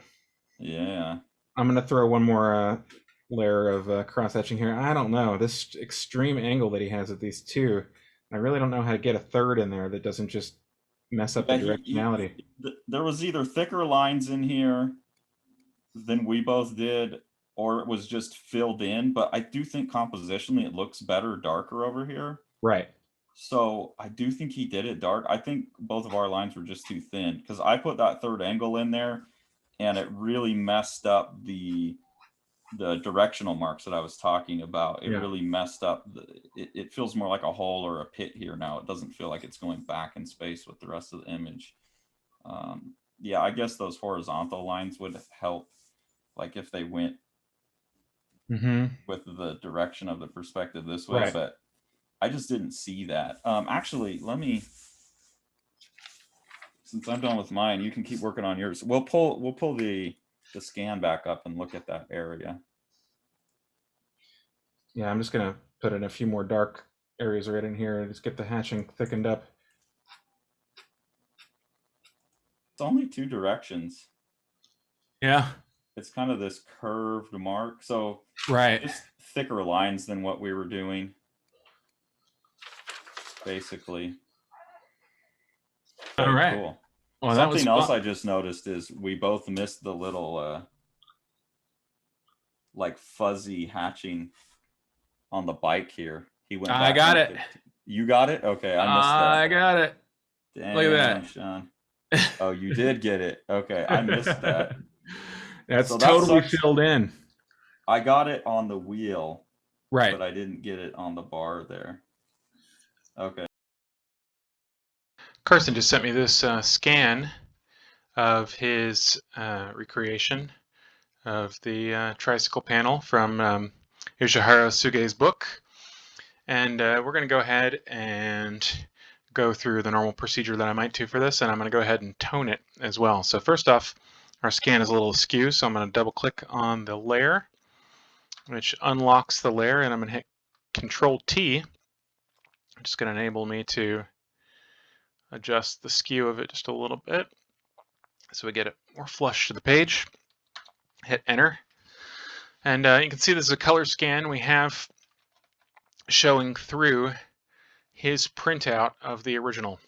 Yeah. I'm gonna throw one more layer of cross hatching here. I don't know, this extreme angle that he has with these two. I really don't know how to get a third in there that doesn't just mess up the Yeah, directionality. there was either thicker lines in here than we both did, or it was just filled in. But I do think compositionally it looks better darker over here. Right. So I do think he did it dark. I think both of our lines were just too thin, because I put that third angle in there and it really messed up the directional marks that I was talking about. It Yeah. really messed up. It feels more like a hole or a pit here now. It doesn't feel like it's going back in space with the rest of the image. Yeah, I guess those horizontal lines would help, like if they went with the direction of the perspective this way, Right. but I just didn't see that. Actually, since I'm done with mine, you can keep working on yours. We'll pull the scan back up and look at that area. Yeah, I'm just gonna put in a few more dark areas right in here and just get the hatching thickened up. It's only two directions. Yeah. It's kind of this curved mark, so Right. just thicker lines than what we were doing. basically. All Okay, right. cool. Well, that was Something else fun. I just noticed is we both missed the little like fuzzy hatching on the bike here. He went I back got in it. 15. You got it? Okay, I missed I that. got it. Look Damn, at Sean. that. Oh, you did get it. Okay, I missed that. That's So that totally sucks. filled in. I got it on the wheel, Right. but I didn't get it on the bar there. Okay. Carson just sent me this scan of his recreation of the tricycle panel from Yoshiharu Tsuge's book. And we're going to go ahead and go through the normal procedure that I might do for this, and I'm going to go ahead and tone it as well. So first off, our scan is a little askew, so I'm going to double click on the layer, which unlocks the layer, and I'm going to hit Control T, which is going to enable me to adjust the skew of it just a little bit so we get it more flush to the page. Hit Enter. And you can see this is a color scan we have showing through his printout of the original,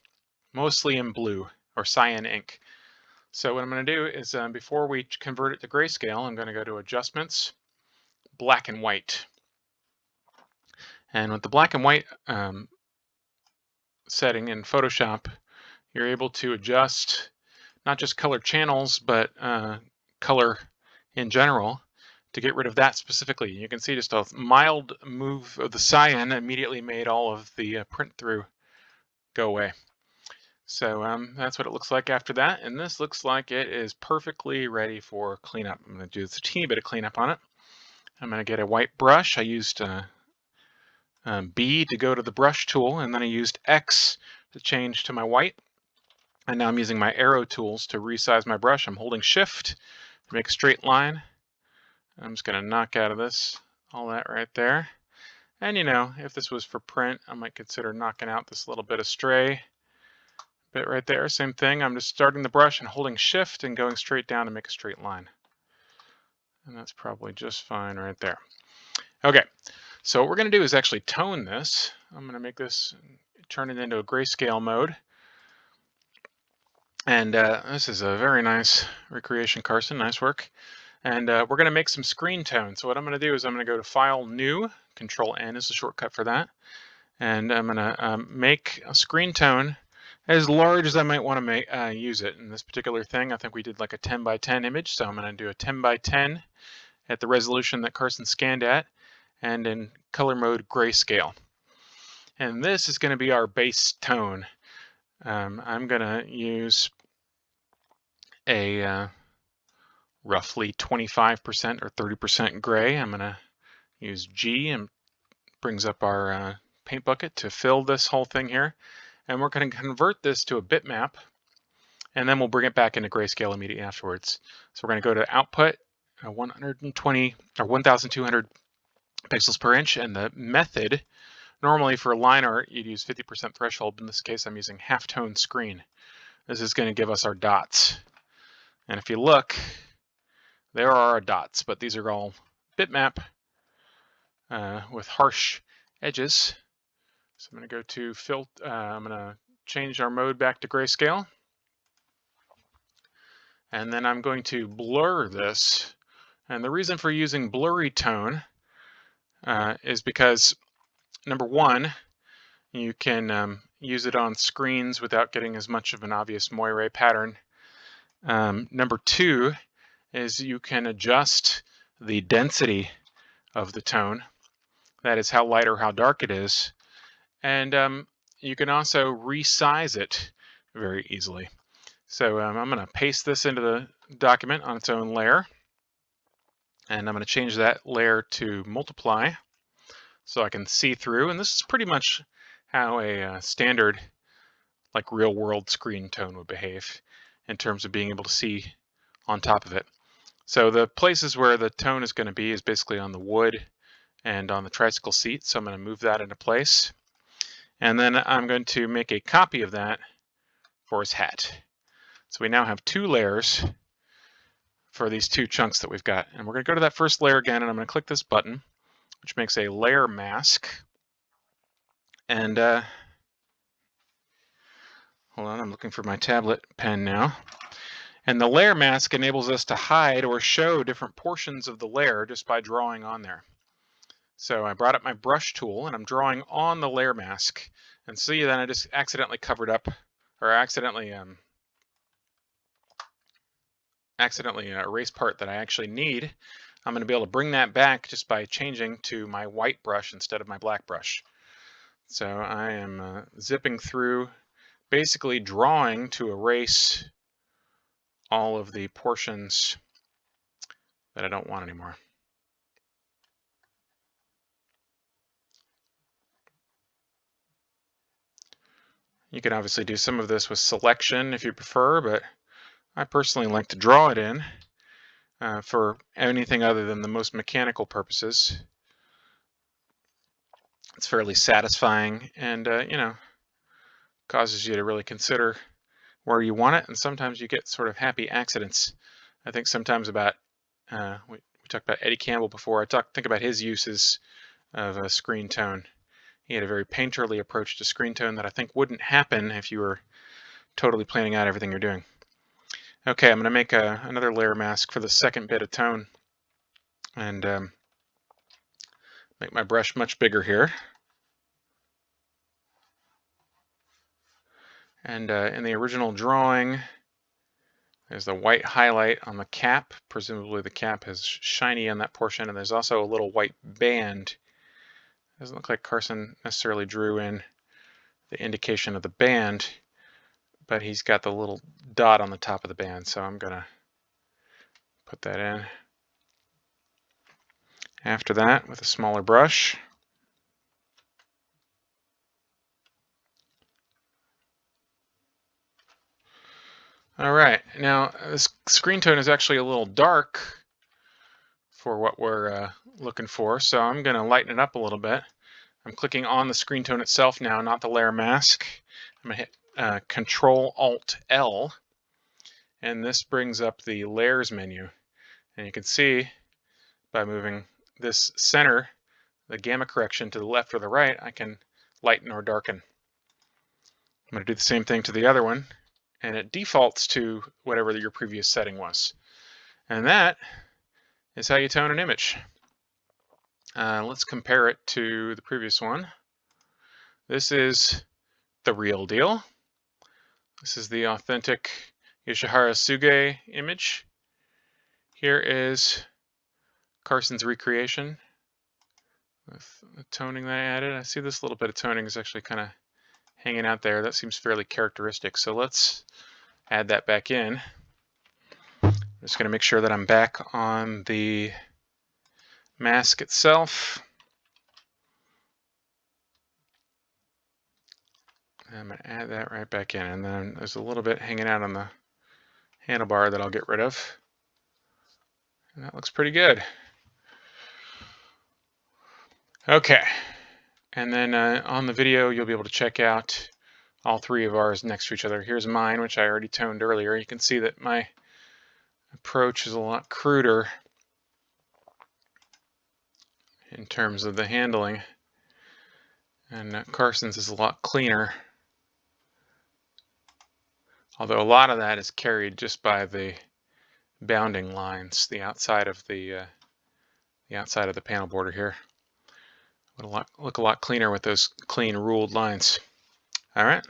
mostly in blue or cyan ink. So what I'm going to do is before we convert it to grayscale, I'm going to go to Adjustments, Black and White. And with the black and white setting in Photoshop, you're able to adjust not just color channels, but color in general to get rid of that specifically. You can see just a mild move of the cyan immediately made all of the print through go away. So that's what it looks like after that, and this looks like it is perfectly ready for cleanup. I'm going to do a teeny bit of cleanup on it. I'm going to get a white brush. I used B to go to the brush tool, and then I used X to change to my white. And now I'm using my arrow tools to resize my brush. I'm holding Shift to make a straight line. I'm just going to knock out of this all that right there. And you know, if this was for print, I might consider knocking out this little bit of stray bit right there. Same thing. I'm just starting the brush and holding Shift and going straight down to make a straight line. And that's probably just fine right there. Okay, so what we're going to do is actually tone this. I'm going to make this, turn it into a grayscale mode. And this is a very nice recreation, Carson. Nice work. And we're going to make some screen tone. So what I'm going to do is I'm going to go to File, New. Control N is the shortcut for that. And I'm going to make a screen tone as large as I might want to use it. In this particular thing, I think we did like a 10 by 10 image. So I'm going to do a 10 by 10 at the resolution that Carson scanned at, and in color mode grayscale. And this is going to be our base tone. I'm going to use a roughly 25% or 30% gray. I'm going to use G, and brings up our paint bucket to fill this whole thing here. And we're going to convert this to a bitmap, and then we'll bring it back into grayscale immediately afterwards. So we're going to go to Output, 120 or 1,200 pixels per inch, and the method, normally for line art, you'd use 50% threshold. In this case, I'm using halftone screen. This is going to give us our dots. And if you look, there are our dots, but these are all bitmap with harsh edges. So I'm going to go to filter. I'm going to change our mode back to grayscale. And then I'm going to blur this. And the reason for using blurry tone is because, number one, you can use it on screens without getting as much of an obvious moire pattern. Number two is you can adjust the density of the tone. That is how light or how dark it is. And you can also resize it very easily. So I'm going to paste this into the document on its own layer. And I'm going to change that layer to multiply so I can see through. And this is pretty much how a standard, like real world screen tone would behave in terms of being able to see on top of it. So the places where the tone is going to be is basically on the wood and on the tricycle seat. So I'm going to move that into place. And then I'm going to make a copy of that for his hat. So we now have two layers for these two chunks that we've got. And we're going to go to that first layer again, and I'm going to click this button, which makes a layer mask. And Hold on, I'm looking for my tablet pen now. And the layer mask enables us to hide or show different portions of the layer just by drawing on there. So I brought up my brush tool and I'm drawing on the layer mask. And see, then I just accidentally covered up, or accidentally erased part that I actually need. I'm going to be able to bring that back just by changing to my white brush instead of my black brush. So I am zipping through, basically drawing to erase all of the portions that I don't want anymore. You can obviously do some of this with selection if you prefer, but I personally like to draw it in for anything other than the most mechanical purposes. It's fairly satisfying and, you know, causes you to really consider where you want it, and sometimes you get sort of happy accidents. I think sometimes about, we talked about Eddie Campbell before, think about his uses of a screen tone. He had a very painterly approach to screen tone that I think wouldn't happen if you were totally planning out everything you're doing. Okay, I'm going to make another layer mask for the second bit of tone, and make my brush much bigger here. And in the original drawing, there's the white highlight on the cap. Presumably the cap is shiny on that portion, and there's also a little white band. Doesn't look like Carson necessarily drew in the indication of the band, but he's got the little dot on the top of the band, so I'm gonna put that in. After that, with a smaller brush, all right, now this screen tone is actually a little dark for what we're looking for, so I'm going to lighten it up a little bit. I'm clicking on the screen tone itself now, not the layer mask. I'm going to hit Control-Alt-L, and this brings up the layers menu. And you can see by moving this center, the gamma correction to the left or the right, I can lighten or darken. I'm going to do the same thing to the other one, and it defaults to whatever your previous setting was. And that is how you tone an image. Let's compare it to the previous one. This is the real deal. This is the authentic Yoshiharu Tsuge image. Here is Carson's recreation with the toning that I added. I see this little bit of toning is actually kind of hanging out there. That seems fairly characteristic. So let's add that back in. I'm just going to make sure that I'm back on the mask itself. I'm going to add that right back in, and then there's a little bit hanging out on the handlebar that I'll get rid of. And that looks pretty good. Okay, and then on the video you'll be able to check out all three of ours next to each other. Here's mine, which I already toned earlier. You can see that my approach is a lot cruder in terms of the handling, and Carson's is a lot cleaner. Although a lot of that is carried just by the bounding lines, the outside of the panel border here. Would look a lot cleaner with those clean ruled lines. All right.